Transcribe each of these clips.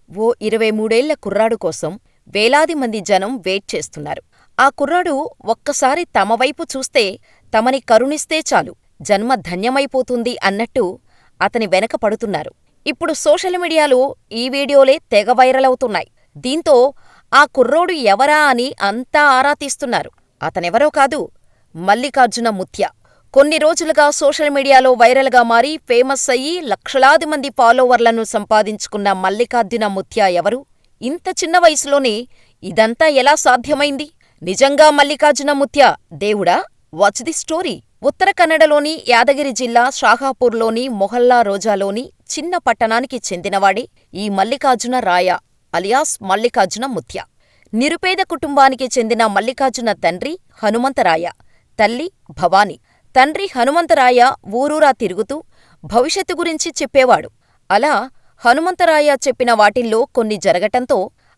ఓ 23 ఏళ్ల కుర్రాడు కోసం వేలాది మంది జనం వెయిట్ చేస్తున్నారు. ఆ కుర్రాడు ఒక్కసారి తమవైపు చూస్తే తమని కరుణిస్తే చాలు జన్మ ధన్యమైపోతుంది అన్నట్టు అతని వెనక పడుతున్నారు. ఇప్పుడు సోషల్ మీడియాలో ఈ వీడియోలే తెగ వైరలవుతున్నాయి. దీంతో ఆ కుర్రోడు ఎవరా అని అంతా ఆరా తీస్తున్నారు. అతనెవరో కాదు, మల్లికార్జున ముత్య. కొన్ని రోజులుగా సోషల్ మీడియాలో వైరల్గా మారి ఫేమస్ అయ్యి లక్షలాది మంది ఫాలోవర్లను సంపాదించుకున్న మల్లికార్జున ముత్య ఎవరు? ఇంత చిన్న వయసులోనే ఇదంతా ఎలా సాధ్యమైంది? నిజంగా మల్లికార్జున ముత్య దేవుడా? What's the story? ఉత్తర కన్నడలోని యాదగిరి జిల్లా షాహాపూర్లోని మొహల్లా రోజాలోని చిన్న పట్టణానికి చెందినవాడే ఈ మల్లికార్జున రాయ అలియాస్ మల్లికార్జున ముత్య. నిరుపేద కుటుంబానికి చెందిన మల్లికార్జున తండ్రి హనుమంతరాయ, తల్లి భవాని. తండ్రి హనుమంతరాయ ఊరూరా తిరుగుతూ భవిష్యత్తు గురించి చెప్పేవాడు. అలా హనుమంతరాయ చెప్పిన వాటిల్లో కొన్ని జరగటంతో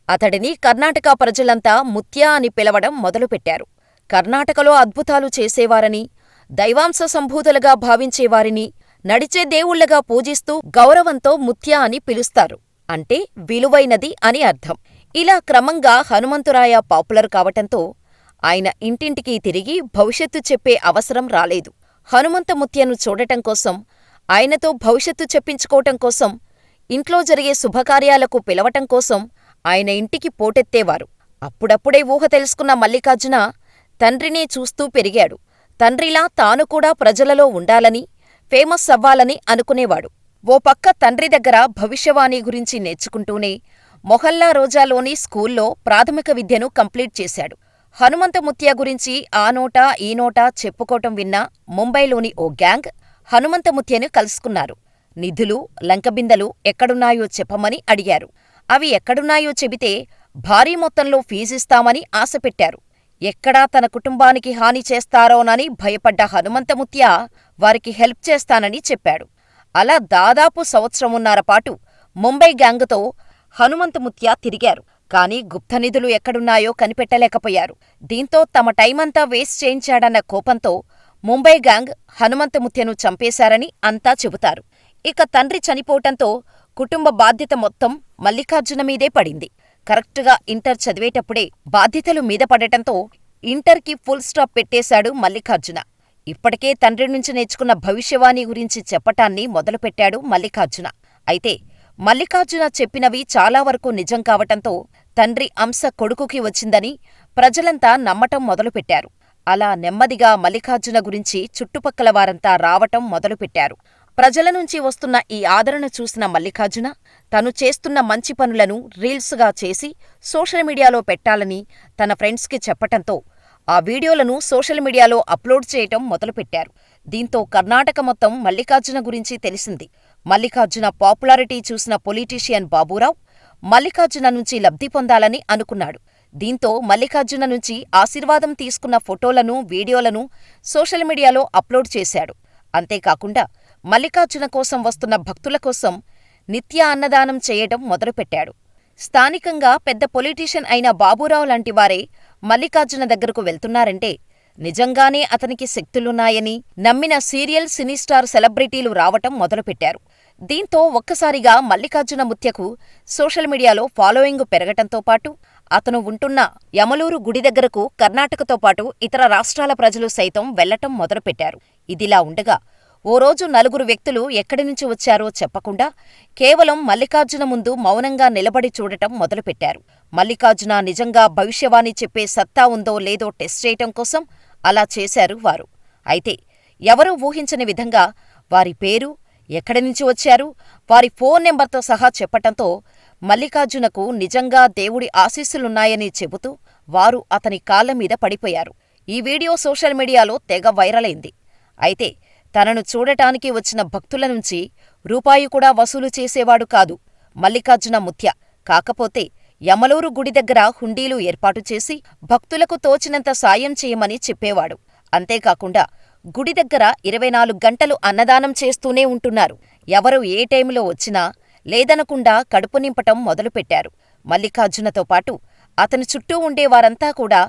అతడిని కర్ణాటక ప్రజలంతా ముత్య అని పిలవడం మొదలుపెట్టారు. కర్ణాటకలో అద్భుతాలు చేసేవారని, దైవాంశ సంభూతులుగా భావించేవారిని నడిచే దేవుళ్లగా పూజిస్తూ గౌరవంతో ముత్య అని పిలుస్తారు. అంటే విలువైనది అని అర్థం. ఇలా క్రమంగా హనుమంతరాయ పాపులర్ కావటంతో ఆయన ఇంటింటికీ తిరిగి భవిష్యత్తు చెప్పే అవసరం రాలేదు. హనుమంత ముత్యను చూడటం కోసం, ఆయనతో భవిష్యత్తు చెప్పించుకోవటం కోసం, ఇంట్లో జరిగే శుభకార్యాలకు పిలవటం కోసం ఆయన ఇంటికి పోటెత్తేవారు. అప్పుడప్పుడే ఊహ తెలుసుకున్న మల్లికార్జున తండ్రినే చూస్తూ పెరిగాడు. తండ్రిలా తాను కూడా ప్రజలలో ఉండాలని, ఫేమస్ అవ్వాలని అనుకునేవాడు. ఓ పక్క తండ్రి దగ్గర భవిష్యవాణి గురించి నేర్చుకుంటూనే మొహల్లా రోజాలోని స్కూల్లో ప్రాథమిక విద్యను కంప్లీట్ చేశాడు. హనుమంత ముత్య గురించి ఆ నోటా ఈ నోటా చెప్పుకోవటం విన్న ముంబైలోని ఓ గ్యాంగ్ హనుమంత ముత్యను కలుసుకున్నారు. నిధులు, లంకబిందెలు ఎక్కడున్నాయో చెప్పమని అడిగారు. అవి ఎక్కడున్నాయో చెబితే భారీ మొత్తంలో ఫీజిస్తామని ఆశపెట్టారు. ఎక్కడా తన కుటుంబానికి హాని చేస్తారోనని భయపడ్డ హనుమంతముత్య వారికి హెల్ప్ చేస్తానని చెప్పాడు. అలా దాదాపు సంవత్సరమున్నరపాటు ముంబై గ్యాంగుతో హనుమంతముత్య తిరిగారు. కాని గుప్తనిధులు ఎక్కడున్నాయో కనిపెట్టలేకపోయారు. దీంతో తమ టైమంతా వేస్ట్ చేయించాడన్న కోపంతో ముంబై గ్యాంగ్ హనుమంతముత్యను చంపేశారని అంతా చెబుతారు. ఇక తండ్రి చనిపోవటంతో కుటుంబ బాధ్యత మొత్తం మల్లికార్జున మీదే పడింది. కరెక్టుగా ఇంటర్ చదివేటప్పుడే బాధ్యతలు మీద పడటంతో ఇంటర్కి ఫుల్ స్టాప్ పెట్టేశాడు మల్లికార్జున. ఇప్పటికే తండ్రి నుంచి నేర్చుకున్న భవిష్యవాణి గురించి చెప్పటాన్ని మొదలుపెట్టాడు మల్లికార్జున. అయితే మల్లికార్జున చెప్పినవి చాలా వరకు నిజం కావటంతో తండ్రి అంశ కొడుకుకి వచ్చిందని ప్రజలంతా నమ్మటం మొదలుపెట్టారు. అలా నెమ్మదిగా మల్లికార్జున గురించి చుట్టుపక్కల వారంతా రావటం మొదలుపెట్టారు. ప్రజల నుంచి వస్తున్న ఈ ఆదరణ చూసిన మల్లికార్జున తను చేస్తున్న మంచి పనులను రీల్స్గా చేసి సోషల్ మీడియాలో పెట్టాలని తన ఫ్రెండ్స్కి చెప్పటంతో ఆ వీడియోలను సోషల్ మీడియాలో అప్లోడ్ చేయటం మొదలుపెట్టారు. దీంతో కర్ణాటక మొత్తం మల్లికార్జున గురించి తెలిసింది. మల్లికార్జున పాపులారిటీ చూసిన పొలిటీషియన్ బాబూరావు మల్లికార్జున నుంచి లబ్ధి పొందాలని అనుకున్నాడు. దీంతో మల్లికార్జున నుంచి ఆశీర్వాదం తీసుకున్న ఫోటోలను, వీడియోలను సోషల్ మీడియాలో అప్లోడ్ చేశాడు. అంతేకాకుండా మల్లికార్జున కోసం వస్తున్న భక్తుల కోసం నిత్య అన్నదానం చేయటం మొదలుపెట్టాడు. స్థానికంగా పెద్ద పొలిటీషియన్ అయిన బాబూరావు లాంటివారే మల్లికార్జున దగ్గరకు వెళ్తున్నారంటే నిజంగానే అతనికి శక్తులున్నాయని నమ్మిన సీరియల్, సినీ స్టార్ సెలబ్రిటీలు రావటం మొదలుపెట్టారు. దీంతో ఒక్కసారిగా మల్లికార్జున ముత్యకు సోషల్ మీడియాలో ఫాలోయింగ్ పెరగటంతో పాటు అతను ఉంటున్న యమలూరు గుడి దగ్గరకు కర్ణాటకతో పాటు ఇతర రాష్ట్రాల ప్రజలు సైతం వెళ్లటం మొదలుపెట్టారు. ఇదిలా ఉండగా ఓ రోజు నలుగురు వ్యక్తులు ఎక్కడినుంచి వచ్చారో చెప్పకుండా కేవలం మల్లికార్జున ముందు మౌనంగా నిలబడి చూడటం మొదలుపెట్టారు. మల్లికార్జున నిజంగా భవిష్యవాణి చెప్పే సత్తా ఉందో లేదో టెస్ట్ చేయటం కోసం అలా చేశారు వారు. అయితే ఎవరూ ఊహించని విధంగా వారి పేరు, ఎక్కడినుంచి వచ్చారు, వారి ఫోన్ నెంబర్తో సహా చెప్పటంతో మల్లికార్జునకు నిజంగా దేవుడి ఆశీస్సులున్నాయని చెబుతూ వారు అతని కాళ్లమీద పడిపోయారు. ఈ వీడియో సోషల్ మీడియాలో తెగ వైరలైంది. అయితే తనను చూడటానికి వచ్చిన భక్తుల నుంచి రూపాయి కూడా వసూలు చేసేవాడు కాదు మల్లికార్జున ముత్య. కాకపోతే యమలూరు గుడి దగ్గర హుండీలు ఏర్పాటు చేసి భక్తులకు తోచినంత సాయం చేయమని చెప్పేవాడు. అంతేకాకుండా గుడి దగ్గర 24 గంటలు అన్నదానం చేస్తూనే ఉంటున్నారు. ఎవరు ఏ టైంలో వచ్చినా లేదనకుండా కడుపు నింపటం మొదలుపెట్టారు. మల్లికార్జునతో పాటు అతని చుట్టూ ఉండేవారంతా కూడా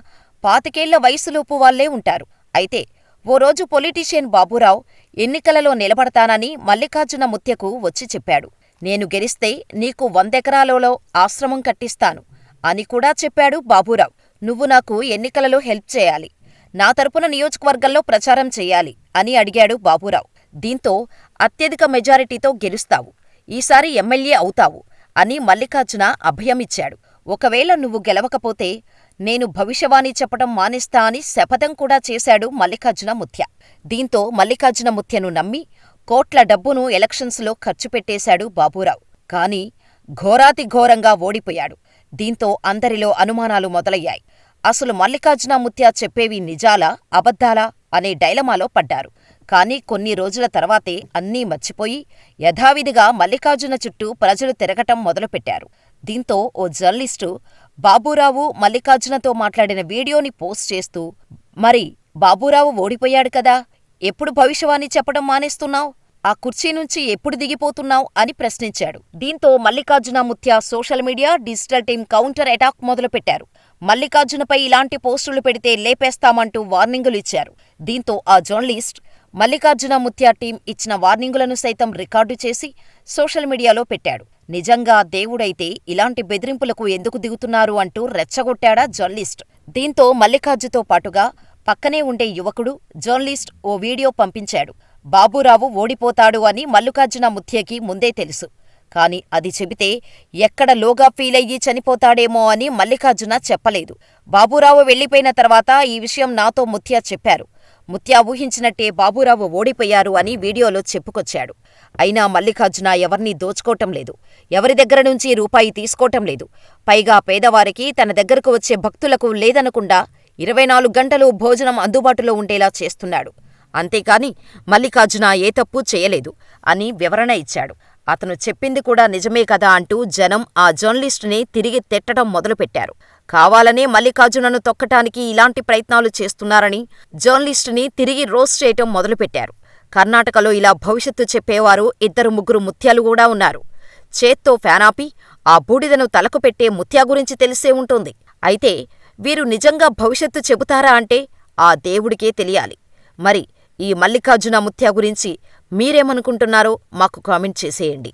25 వయసులోపు వాళ్లే ఉంటారు. అయితే ఓ రోజు పొలిటీషియన్ బాబూరావు ఎన్నికలలో నిలబడతానని మల్లికార్జున ముత్యకు వచ్చి చెప్పాడు. నేను గెలిస్తే నీకు 100 ఎకరాలలో ఆశ్రమం కట్టిస్తాను అని కూడా చెప్పాడు బాబూరావు. నువ్వు నాకు ఎన్నికలలో హెల్ప్ చేయాలి, నా తరపున నియోజకవర్గంలో ప్రచారం చెయ్యాలి అని అడిగాడు బాబూరావు. దీంతో అత్యధిక మెజారిటీతో గెలుస్తావు, ఈసారి ఎమ్మెల్యే అవుతావు అని మల్లికార్జున అభయమిచ్చాడు. ఒకవేళ నువ్వు గెలవకపోతే నేను భవిష్యవాణి చెప్పటం మానేస్తా అని శపథం కూడా చేశాడు మల్లికార్జున ముత్య. దీంతో మల్లికార్జున ముత్యను నమ్మి కోట్ల డబ్బును ఎలక్షన్స్లో ఖర్చు పెట్టేశాడు బాబూరావు. కాని ఘోరాతిఘోరంగా ఓడిపోయాడు. దీంతో అందరిలో అనుమానాలు మొదలయ్యాయి. అసలు మల్లికార్జున ముత్య చెప్పేవి నిజాలా అబద్ధాలా అనే డైలమాలో పడ్డారు. కాని కొన్ని రోజుల తర్వాతే అన్నీ మర్చిపోయి యథావిధిగా మల్లికార్జున చుట్టూ ప్రజలు తిరగటం మొదలుపెట్టారు. దీంతో ఓ జర్నలిస్టు బాబూరావు మల్లికార్జునతో మాట్లాడిన వీడియోని పోస్ట్ చేస్తూ, మరి బాబూరావు ఓడిపోయాడు కదా, ఎప్పుడు భవిష్యవాణి చెప్పడం మానేస్తున్నావ్, ఆ కుర్చీ నుంచి ఎప్పుడు దిగిపోతున్నావ్ అని ప్రశ్నించాడు. దీంతో Mallikarjuna Mutya social media, digital team counter attack మొదలుపెట్టారు. మల్లికార్జునపై ఇలాంటి పోస్టులు పెడితే లేపేస్తామంటూ వార్నింగులు ఇచ్చారు. దీంతో ఆ జర్నలిస్ట్ మల్లికార్జున ముత్య టీం ఇచ్చిన వార్నింగులను సైతం రికార్డు చేసి సోషల్ మీడియాలో పెట్టాడు. నిజంగా దేవుడైతే ఇలాంటి బెదిరింపులకు ఎందుకు దిగుతున్నారు అంటూ రెచ్చగొట్టాడా జర్నలిస్ట్. దీంతో మల్లికార్జుతో పాటుగా పక్కనే ఉండే యువకుడు జర్నలిస్ట్ ఓ వీడియో పంపించాడు. బాబూరావు ఓడిపోతాడు అని మల్లికార్జున ముత్యకి ముందే తెలుసు. కాని అది చెబితే ఎక్కడ లోగా ఫీలయ్యి చనిపోతాడేమో అని మల్లికార్జున చెప్పలేదు. బాబూరావు వెళ్లిపోయిన తర్వాత ఈ విషయం నాతో ముత్య చెప్పారు. ముత్య ఊహించినట్టే బాబూరావు ఓడిపోయారు అని వీడియోలో చెప్పుకొచ్చాడు. అయినా మల్లికార్జున ఎవర్నీ దోచుకోవటం లేదు, ఎవరి దగ్గర నుంచి రూపాయి తీసుకోవటం లేదు. పైగా పేదవారికి, తన దగ్గరకు వచ్చే భక్తులకు లేదనకుండా 24 గంటలు భోజనం అందుబాటులో ఉండేలా చేస్తున్నాడు. అంతేకాని మల్లికార్జున ఏ తప్పూ చేయలేదు అని వివరణ ఇచ్చాడు. అతను చెప్పింది కూడా నిజమే కదా అంటూ జనం ఆ జర్నలిస్టుని తిరిగి తిట్టడం మొదలుపెట్టారు. కావాలనే మల్లికార్జునను తొక్కటానికి ఇలాంటి ప్రయత్నాలు చేస్తున్నారని జర్నలిస్టుని తిరిగి రోస్ట్ చేయటం మొదలుపెట్టారు. కర్ణాటకలో ఇలా భవిష్యత్తు చెప్పేవారు 2-3 ముత్యాలు కూడా ఉన్నారు. చేత్తో ఫ్యానాపి ఆ బూడిదను తలకు పెట్టే ముత్యా గురించి తెలిసే ఉంటుంది. అయితే వీరు నిజంగా భవిష్యత్తు చెబుతారా అంటే ఆ దేవుడికే తెలియాలి. మరి ఈ మల్లికార్జున ముత్య గురించి మీరేమనుకుంటున్నారో మాకు కామెంట్ చేసేయండి.